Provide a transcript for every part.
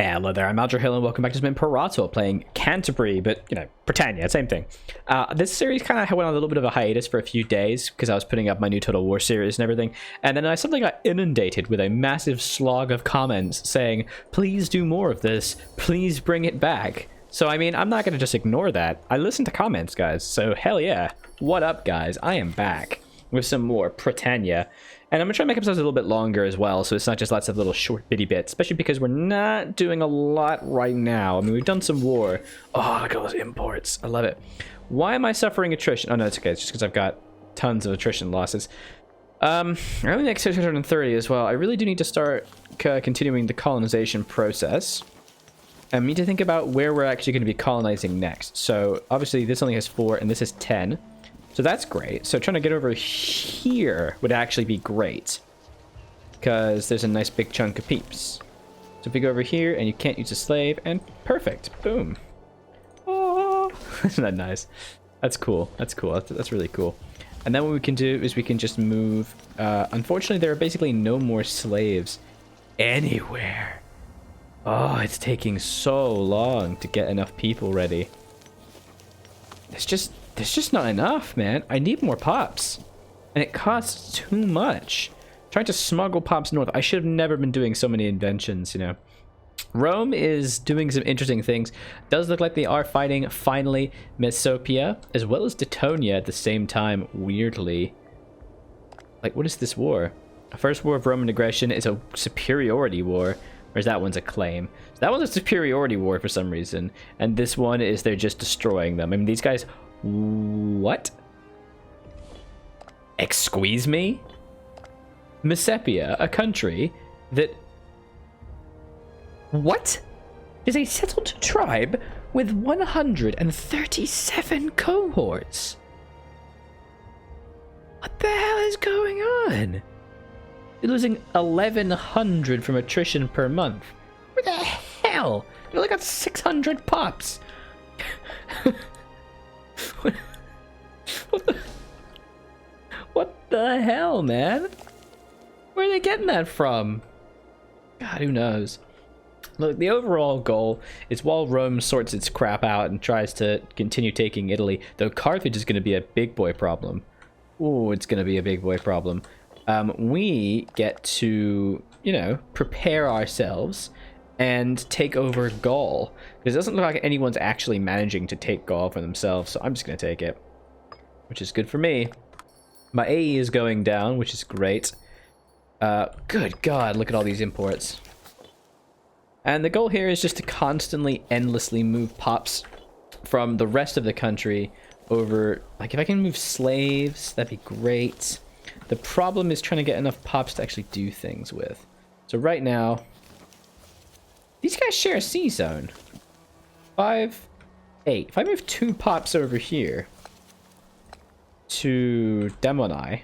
Hello there, I'm Hill, and welcome back to Imperator playing Canterbury, but, you know, Britannia, same thing. This series kind of went on a little bit of a hiatus for a few days because I was putting up my new Total War series and everything, and then I suddenly got inundated with a massive slog of comments saying, please do more of this, please bring it back. So, I mean, I'm not going to just ignore that. I listen to comments, guys, so hell yeah. What up, guys? I am back with some more Britannia. And I'm going to try to make episodes a little bit longer as well, so it's not just lots of little short bitty bits, especially because we're not doing a lot right now. I mean, we've done some war. Oh, look at all those imports. I love it. Why am I suffering attrition? Oh, no, it's okay. It's just because I've got tons of attrition losses. I'm only next 630 as well. I really do need to start continuing the colonization process. I need to think about where we're actually going to be colonizing next. So, obviously, this only has 4, and this has 10. So that's great. So trying to get over here would actually be great, because there's a nice big chunk of peeps. So if we go over here and you can't use a slave, and perfect. Boom. Oh, isn't that nice? That's cool. That's cool. That's really cool. And then what we can do is we can just move. Unfortunately, there are basically no more slaves anywhere. Oh, it's taking so long to get enough people ready. There's just not enough, man. I need more pops. And it costs too much. Trying to smuggle pops north. I should have never been doing so many inventions, you know. Rome is doing some interesting things. Does look like they are fighting, finally, Mesopia, as well as Teutonia at the same time, weirdly. Like, what is this war? The First War of Roman Aggression is a superiority war. Whereas that one's a claim. So that one's a superiority war for some reason. And this one is they're just destroying them. I mean, these guys... What? Excuse me? Mesopia, a country that... What? Is a settled tribe with 137 cohorts. What the hell is going on? You're losing 1,100 from attrition per month. What the hell? You only got 600 pops. What the hell, man? Where are they getting that from? God, who knows? Look, the overall goal is while Rome sorts its crap out and tries to continue taking Italy, though Carthage is going to be a big boy problem. Ooh, it's going to be a big boy problem. We get to, you know, prepare ourselves and take over Gaul. Because it doesn't look like anyone's actually managing to take Gaul for themselves, so I'm just going to take it. Which is good for me. My AE is going down, which is great. Good God, look at all these imports. And the goal here is just to constantly, endlessly move pops from the rest of the country over. Like, if I can move slaves, that'd be great. The problem is trying to get enough pops to actually do things with. So right now, these guys share a sea zone. 5, 8. If I move 2 pops over here to Demoni.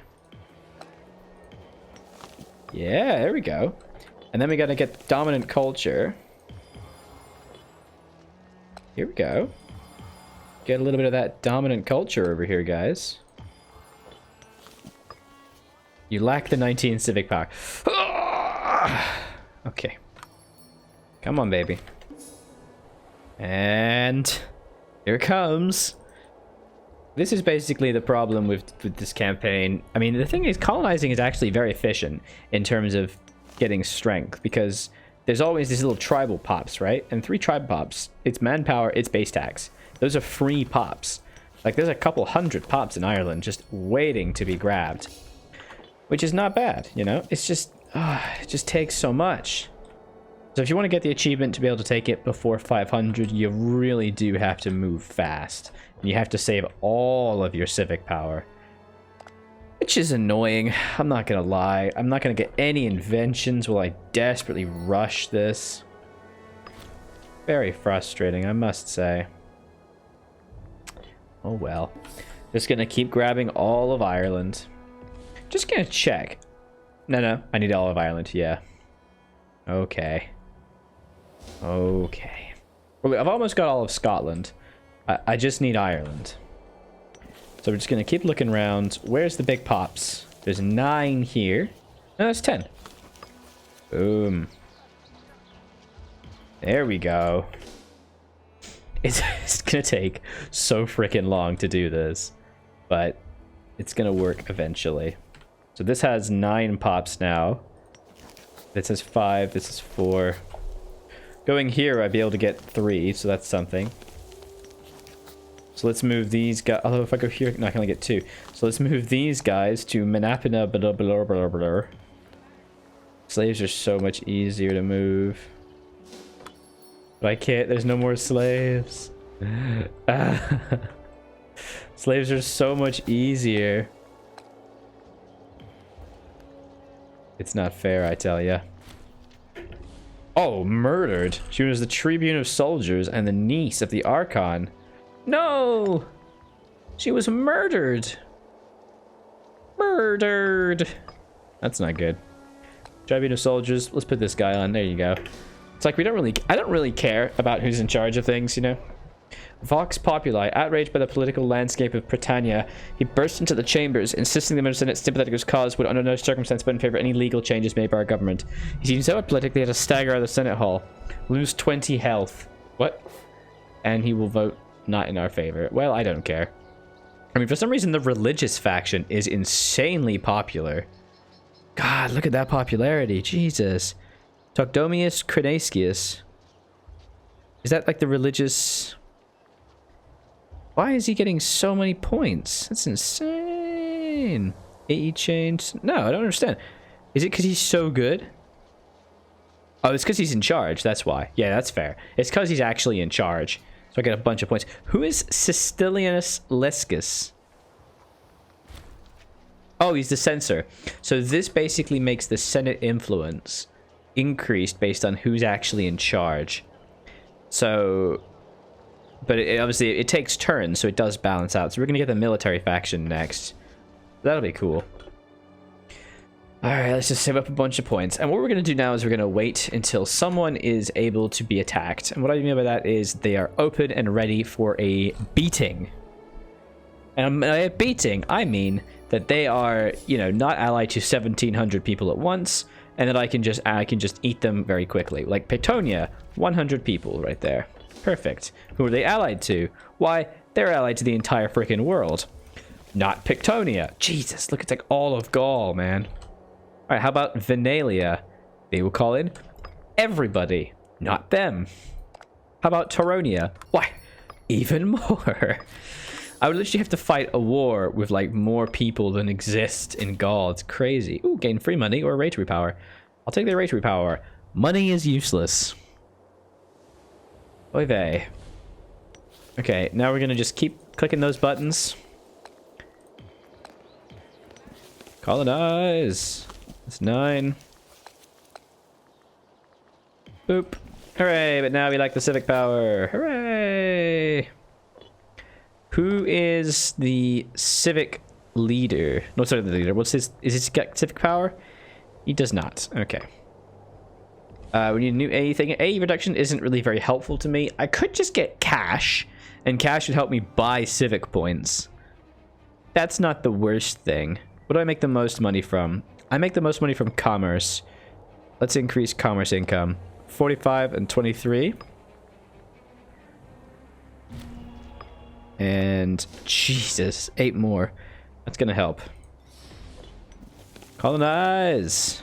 Yeah, there we go. And then we gotta get dominant culture. Here we go. Get a little bit of that dominant culture over here, guys. You lack the 19 civic power. Okay. Come on, baby. And here it comes. This is basically the problem with this campaign. I mean, the thing is, colonizing is actually very efficient in terms of getting strength, because there's always these little tribal pops, right? And 3 tribe pops, it's manpower, it's base tax. Those are free pops. Like, there's a couple hundred pops in Ireland just waiting to be grabbed. Which is not bad, you know? It's just, it just takes so much. So if you want to get the achievement to be able to take it before 500, you really do have to move fast. And you have to save all of your civic power. Which is annoying, I'm not gonna lie. I'm not gonna get any inventions while I desperately rush this. Very frustrating, I must say. Oh well. Just gonna keep grabbing all of Ireland. Just gonna check. No, I need all of Ireland, yeah. Okay. Okay. Well, I've almost got all of Scotland. I just need Ireland. So we're just gonna keep looking around. Where's the big pops? There's 9 here. No, that's 10. Boom. There we go. It's gonna take so freaking long to do this, but it's gonna work eventually. So this has 9 pops now. This is 5. This is 4. Going here, I'd be able to get 3, so that's something. So let's move these guys. Although if I go here, no, I can only get 2. So let's move these guys to Manapina. Blah, blah, blah, blah. Slaves are so much easier to move. But I can't. There's no more slaves. Slaves are so much easier. It's not fair, I tell ya. Oh, murdered. She was the tribune of soldiers and the niece of the Archon. No! She was murdered. Murdered. That's not good. Tribune of soldiers. Let's put this guy on. There you go. It's like I don't really care about who's in charge of things, you know? Vox Populi, outraged by the political landscape of Britannia, he burst into the chambers, insisting the members of the Senate sympathetic to his cause would under no circumstance put in favor of any legal changes made by our government. He seemed so apathetic they had to stagger out of the Senate hall. Lose 20 health. What? And he will vote not in our favor. Well, I don't care. I mean, for some reason, the religious faction is insanely popular. God, look at that popularity. Jesus. Togdomius Crenascius. Is that like the religious... Why is he getting so many points? That's insane. AE changed. No, I don't understand. Is it because he's so good? Oh, it's because he's in charge. That's why. Yeah, that's fair. It's because he's actually in charge. So I get a bunch of points. Who is Sistilianus Lescus? Oh, he's the censor. So this basically makes the Senate influence increased based on who's actually in charge. So... But obviously, it takes turns, so it does balance out. So we're going to get the military faction next. That'll be cool. Alright, let's just save up a bunch of points. And what we're going to do now is we're going to wait until someone is able to be attacked. And what I mean by that is they are open and ready for a beating. And by a beating, I mean that they are, you know, not allied to 1,700 people at once, and that I can just eat them very quickly. Like Petonia, 100 people right there. Perfect. Who are they allied to? Why, they're allied to the entire freaking world. Not Pictonia. Jesus, look, it's like all of Gaul, man. Alright, how about Venalia? They will call in everybody, not them. How about Toronia? Why, even more. I would literally have to fight a war with, like, more people than exist in Gaul. It's crazy. Ooh, gain free money or rate power. I'll take the rate power. Money is useless. Oy vey. Okay, now we're gonna just keep clicking those buttons. Colonize. That's 9. Boop. Hooray, but now we like the civic power. Hooray! Who is the civic leader? No, sorry, the leader. What's his... Is his civic power? He does not. Okay. We need a new AE thing. AE reduction isn't really very helpful to me. I could just get cash, and cash would help me buy civic points. That's not the worst thing. What do I make the most money from? I make the most money from commerce. Let's increase commerce income. 45 and 23. And Jesus, 8 more. That's gonna help. Colonize.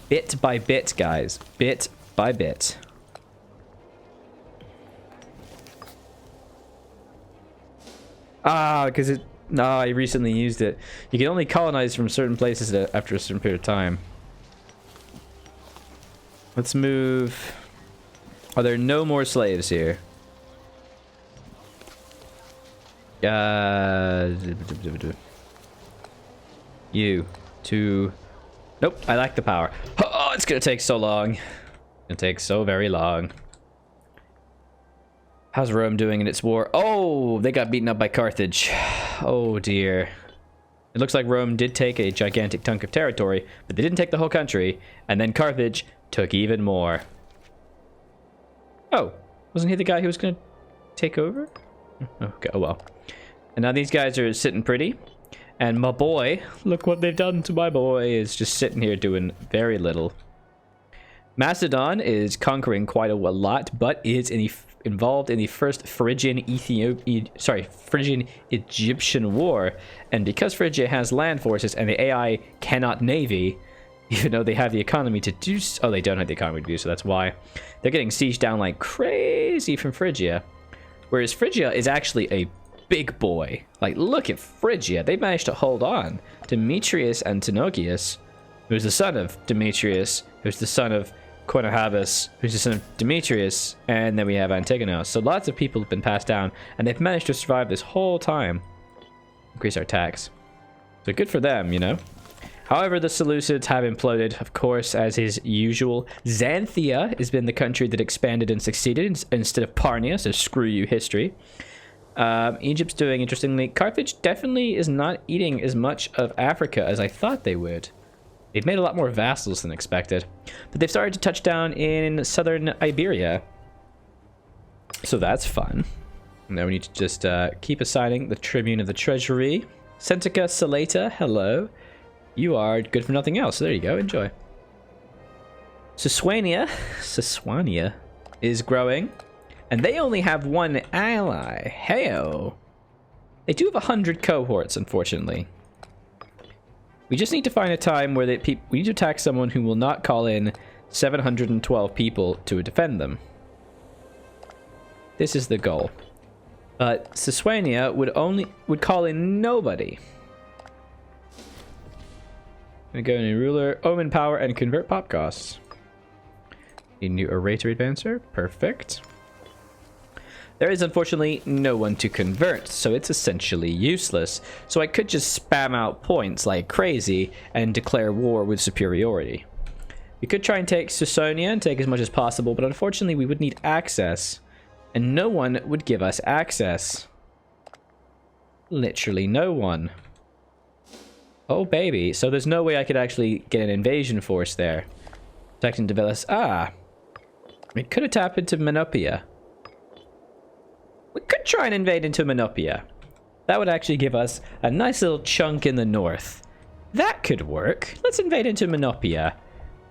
Bit by bit, guys. Bit by bit. Ah, because it... No, I recently used it. You can only colonize from certain places after a certain period of time. Let's move... Are there no more slaves here? You. To... Nope, I lack the power. Oh, it's gonna take so long. It'll take so very long. How's Rome doing in its war? Oh, they got beaten up by Carthage. Oh dear. It looks like Rome did take a gigantic chunk of territory, but they didn't take the whole country, and then Carthage took even more. Oh, wasn't he the guy who was gonna take over? Okay, oh well. And now these guys are sitting pretty. And my boy, look what they've done to my boy, is just sitting here doing very little. Macedon is conquering quite a lot, but is involved in the first Phrygian Egyptian war, and because Phrygia has land forces and the AI cannot navy, even though they have the economy to do so, they don't have the economy to do so, that's why they're getting sieged down like crazy from Phrygia, whereas Phrygia is actually a big boy. Like, look at Phrygia, they managed to hold on. Demetrius Antinochius, who's the son of Demetrius, who's the son of Coenohabus, who's the son of Demetrius, and then we have Antigonus. So lots of people have been passed down, and they've managed to survive this whole time. Increase our tax. So good for them, you know. However, the Seleucids have imploded, of course, as is usual. Xanthia has been the country that expanded and succeeded instead of Parnia, so screw you, history. Egypt's doing interestingly. Carthage definitely is not eating as much of Africa as I thought they would. They've made a lot more vassals than expected. But they've started to touch down in southern Iberia. So that's fun. Now we need to just keep assigning the Tribune of the Treasury. Sentica Salata, hello. You are good for nothing else. So there you go, enjoy. Siswania is growing. And they only have one ally. Heyo. They do have 100 cohorts, unfortunately. We just need to find a time where we need to attack someone who will not call in 712 people to defend them. This is the goal. But Siswania would call in nobody. I'm gonna go in ruler, omen power, and convert pop costs. A new orator advancer, perfect. There is unfortunately no one to convert, so it's essentially useless. So I could just spam out points like crazy and declare war with superiority. We could try and take Susonia and take as much as possible, but unfortunately we would need access. And no one would give us access. Literally no one. Oh baby, so there's no way I could actually get an invasion force there. Protecting Develis. Ah! We could have tapped into Menopia. We could try and invade into Menopia. That would actually give us a nice little chunk in the north. That could work. Let's invade into Menopia.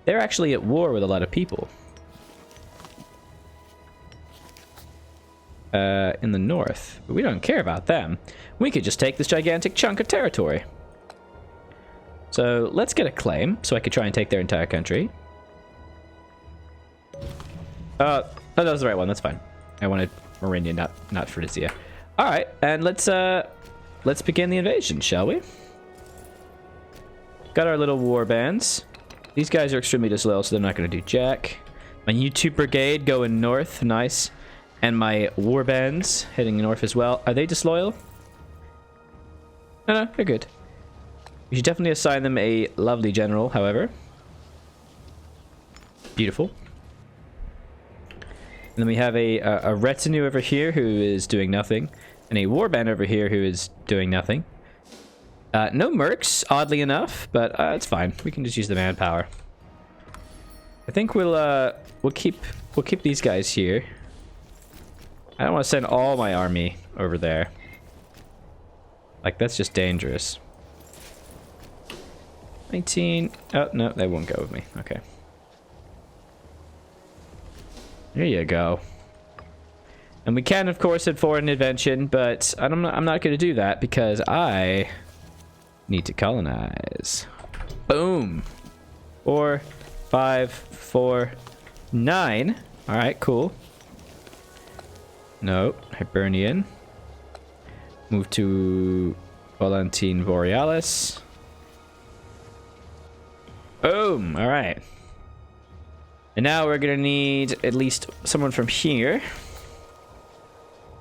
They're actually at war with a lot of people. In the north. But we don't care about them. We could just take this gigantic chunk of territory. So let's get a claim so I could try and take their entire country. Oh, that was the right one. That's fine. I wanted Meridian, not Phrygia. All right, and let's begin the invasion, shall we? Got our little war bands. These guys are extremely disloyal, so they're not going to do jack. My YouTube brigade going north, nice, and my war bands heading north as well. Are they disloyal? No, they're good. We should definitely assign them a lovely general, however. Beautiful. And then we have a retinue over here who is doing nothing. And a warband over here who is doing nothing. No mercs, oddly enough, but it's fine. We can just use the manpower. I think we'll keep these guys here. I don't want to send all my army over there. Like, that's just dangerous. 19. Oh, no, they won't go with me. Okay. There you go. And we can, of course, head for an invention, but I'm not going to do that because I need to colonize. Boom. 4, 5, 4, 9. All right, cool. No, Hibernian. Move to Volantine Borealis. Boom. All right. And now we're going to need at least someone from here.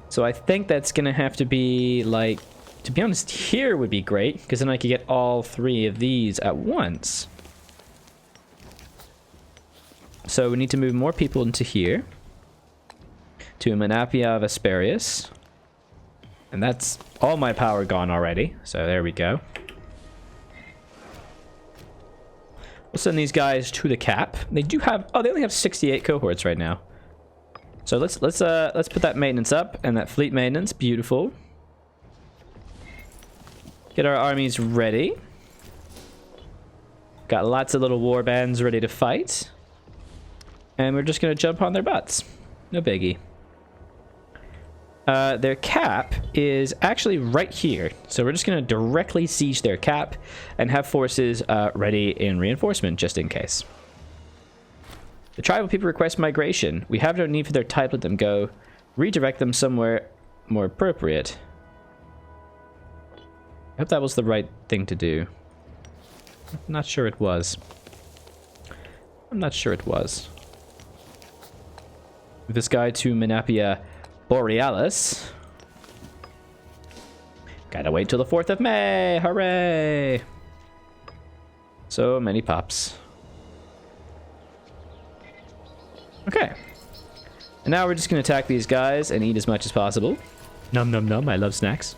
So I think that's going to have to be, like, to be honest, here would be great, because then I could get all 3 of these at once. So we need to move more people into here. To Menapia Vesperius. And that's all my power gone already. So there we go. We'll send these guys to the cap. They do have, oh, they only have 68 cohorts right now. So let's put that maintenance up and that fleet maintenance. Beautiful. Get our armies ready. Got lots of little war bands ready to fight. And we're just going to jump on their butts. No biggie. Their cap is actually right here. So we're just going to directly siege their cap and have forces ready in reinforcement just in case. The tribal people request migration. We have no need for their type. Let them go. Redirect them somewhere more appropriate. I hope that was the right thing to do. I'm not sure it was. I'm not sure it was. This guy to Menapia Borealis. Gotta wait till the 4th of May. Hooray! So many pops. Okay. And now we're just gonna attack these guys and eat as much as possible. Num num num, I love snacks.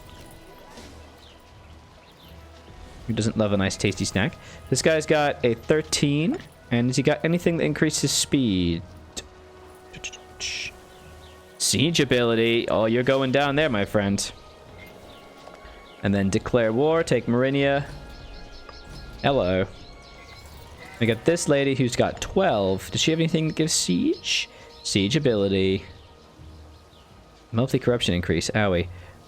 Who doesn't love a nice tasty snack? This guy's got a 13. And has he got anything that increases speed? Siege ability. Oh, you're going down there, my friend. And then declare war. Take Marinia. Hello. We got this lady who's got 12. Does she have anything that gives siege? Siege ability. Monthly corruption increase. Owie.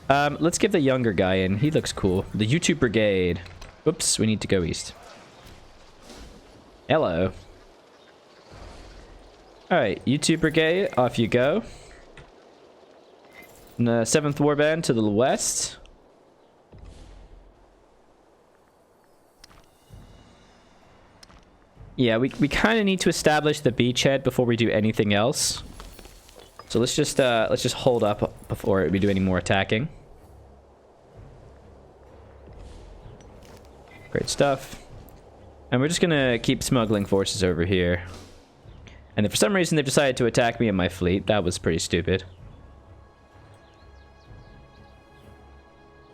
Let's give the younger guy in. He looks cool. The YouTube Brigade. Oops, we need to go east. Hello. Alright, YouTube Brigade, off you go. And, 7th Warband to the west. Yeah, we kind of need to establish the beachhead before we do anything else. So let's just hold up before we do any more attacking. Great stuff. And we're just gonna keep smuggling forces over here. And if for some reason they've decided to attack me and my fleet, that was pretty stupid.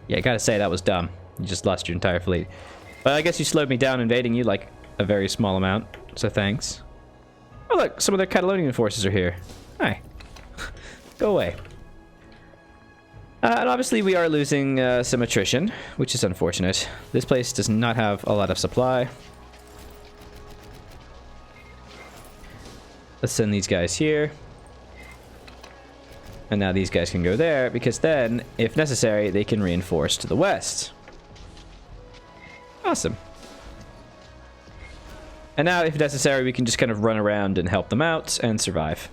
Yeah, I gotta say, that was dumb. You just lost your entire fleet. But I guess you slowed me down invading you, like, a very small amount. So thanks. Oh look, some of their Catalonian forces are here. Hi. Go away. And obviously we are losing some attrition, which is unfortunate. This place does not have a lot of supply. Let's send these guys here. And now these guys can go there, because then, if necessary, they can reinforce to the west. Awesome. And now, if necessary, we can just kind of run around and help them out and survive.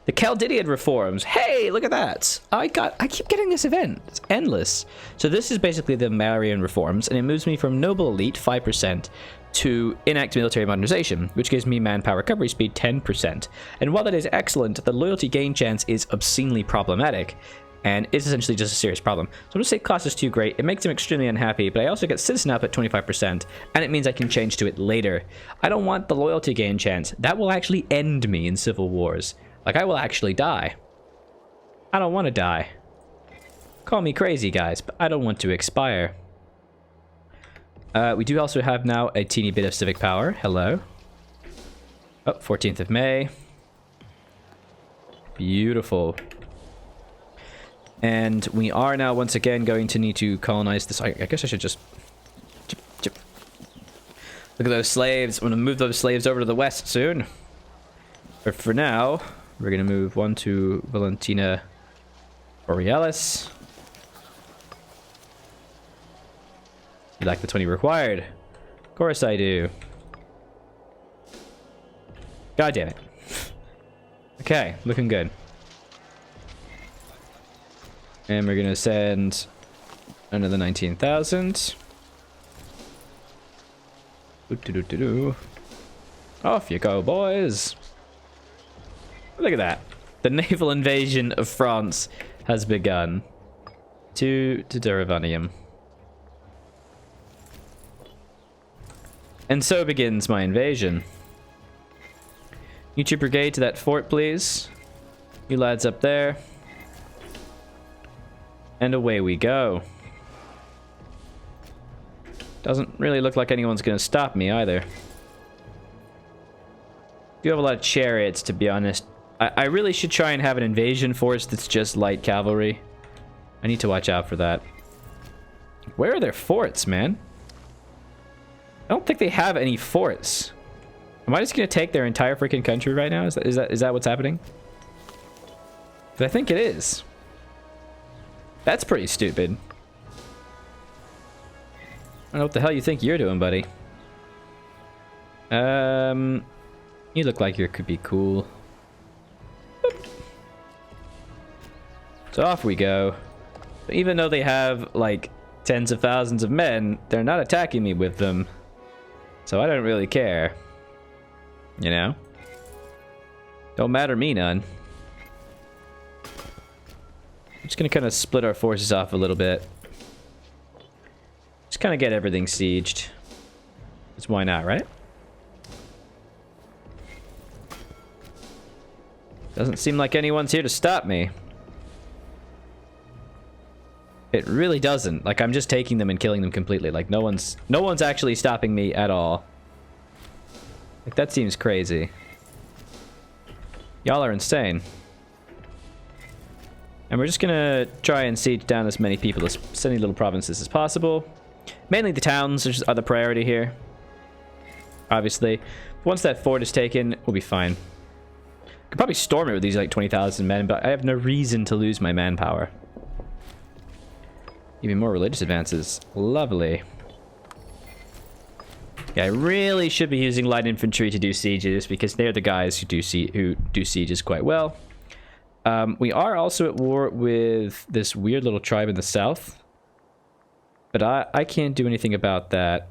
The Chaldean reforms. Hey, look at that. I keep getting this event. It's endless. So this is basically the Marian reforms, and it moves me from noble elite 5% to inact military modernization, which gives me manpower recovery speed 10%. And while that is excellent, the loyalty gain chance is obscenely problematic, and it's essentially just a serious problem. So I'm going to say class is too great. It makes him extremely unhappy, but I also get citizen up at 25%, and it means I can change to it later. I don't want the loyalty gain chance. That will actually end me in civil wars. Like, I will actually die. I don't want to die. Call me crazy, guys, but I don't want to expire. We do also have now a teeny bit of civic power. Hello. Oh, 14th of May. Beautiful. And we are now once again going to need to colonize this. I guess I should just... Look at those slaves. I'm going to move those slaves over to the west soon. But for now, we're going to move one to Valentina Borealis. You like the 20 required? Of course I do. God damn it. Okay, looking good. And we're gonna send another 19,000. Off you go, boys. Look at that. The naval invasion of France has begun. To Derivanium. And so begins my invasion. YouTube Brigade to that fort, please. You lads up there. And away we go. Doesn't really look like anyone's going to stop me either. Do have a lot of chariots, to be honest. I really should try and have an invasion force that's just light cavalry. I need to watch out for that. Where are their forts, man? I don't think they have any forts. Am I just gonna take their entire freaking country right now? Is that what's happening? 'Cause I think it is. That's pretty stupid. I don't know what the hell you think you're doing, buddy. You look like you could be cool. Boop. So off we go. But even though they have like tens of thousands of men, they're not attacking me with them. So I don't really care. You know? Don't matter me none. I'm just gonna kind of split our forces off a little bit. Just kind of get everything sieged. Because why not, right? Doesn't seem like anyone's here to stop me. It really doesn't. Like, I'm just taking them and killing them completely. Like, no one's actually stopping me at all. Like, that seems crazy. Y'all are insane. And we're just gonna try and siege down as many people, as many little provinces as possible. Mainly the towns are the priority here. Obviously. Once that fort is taken, we'll be fine. Could probably storm it with these like 20,000 men, but I have no reason to lose my manpower. Even more religious advances. Lovely. Yeah, I really should be using light infantry to do sieges because they're the guys who do sieges quite well. We are also at war with this weird little tribe in the south. But I can't do anything about that.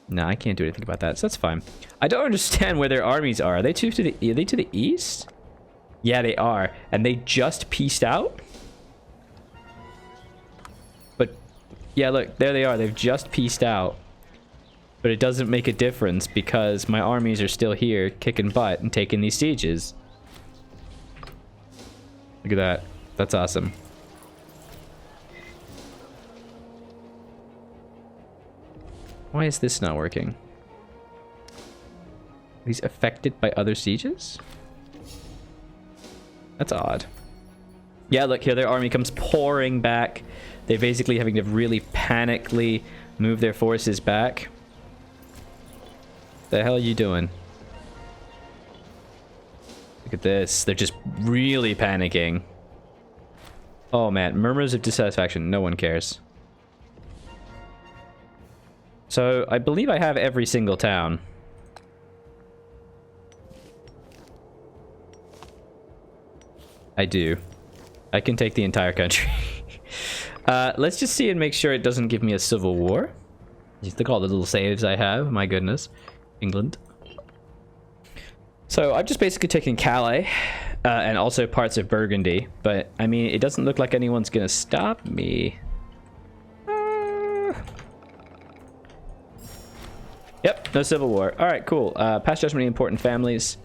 No, I can't do anything about that, so that's fine. I don't understand where their armies are. Are they to the east? Yeah, they are. And they just pieced out? But, yeah, look, there they are. They've just pieced out. But it doesn't make a difference because my armies are still here kicking butt and taking these sieges. Look at that. That's awesome. Why is this not working? Are these affected by other sieges? That's odd. Yeah, look here, their army comes pouring back. They're basically having to really panically move their forces back. The hell are you doing? Look at this. They're just really panicking. Oh man, murmurs of dissatisfaction. No one cares. So, I believe I have every single town. I do. I can take the entire country. Let's just see and make sure it doesn't give me a civil war. Just look at all the little saves I have. My goodness. England. So, I've just basically taken Calais. And also parts of Burgundy. But, I mean, it doesn't look like anyone's gonna stop me. Yep, no civil war. Alright, cool. Pass judgment important families.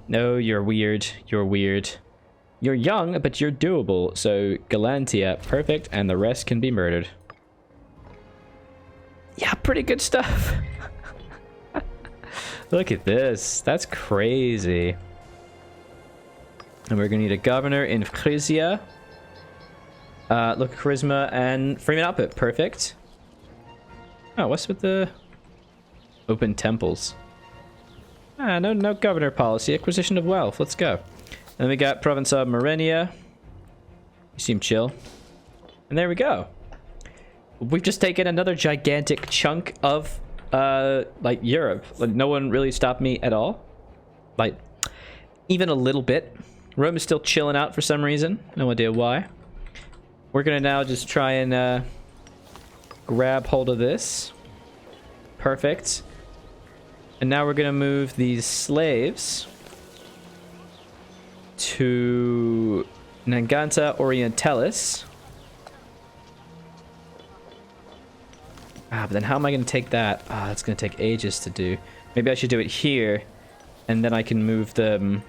No, you're weird. You're weird. You're young, but you're doable. So, Galantia, perfect, and the rest can be murdered. Yeah, pretty good stuff. Look at this. That's crazy. And we're gonna need a governor in Frisia. Look, charisma and Freeman output. Perfect. Oh, what's with the... Open temples. Ah, no governor policy. Acquisition of wealth. Let's go. Then we got province of Morenia. You seem chill. And there we go. We've just taken another gigantic chunk of, like, Europe. Like, no one really stopped me at all. Like, even a little bit. Rome is still chilling out for some reason. No idea why. We're gonna now just try and, grab hold of this. Perfect. And now we're gonna move these slaves to Naganta Orientalis. Ah, but then how am I gonna take that? Ah, that's gonna take ages to do. Maybe I should do it here, and then I can move them.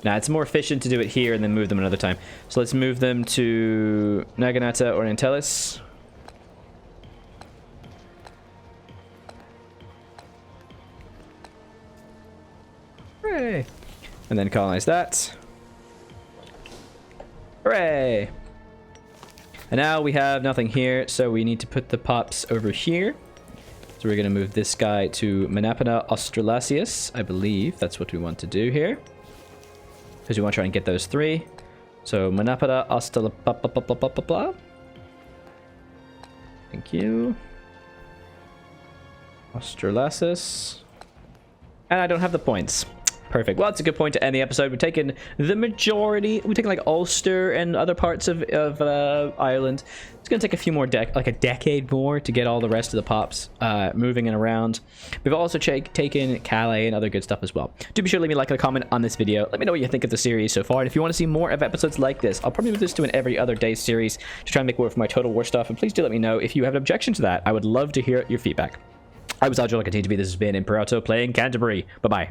Nah, it's more efficient to do it here and then move them another time. So let's move them to Naginata Orientalis. Hooray! And then colonize that. Hooray! And now we have nothing here, so we need to put the pops over here. So we're going to move this guy to Menapena Australasius. I believe that's what we want to do here. Because we want to try and get those 3. So Menapena Australasius. Thank you. Australasius. And I don't have the points. Perfect. Well, it's a good point to end the episode. We've taken the majority. We've taken like Ulster and other parts of Ireland. It's going to take a few more, like a decade more to get all the rest of the pops moving and around. We've also taken Calais and other good stuff as well. Do be sure to leave me a like and a comment on this video. Let me know what you think of the series so far. And if you want to see more of episodes like this, I'll probably move this to an every other day series to try and make more for my Total War stuff. And please do let me know if you have an objection to that. I would love to hear your feedback. I was Aljo, I continue to be. This has been Imperator playing Canterbury. Bye-bye.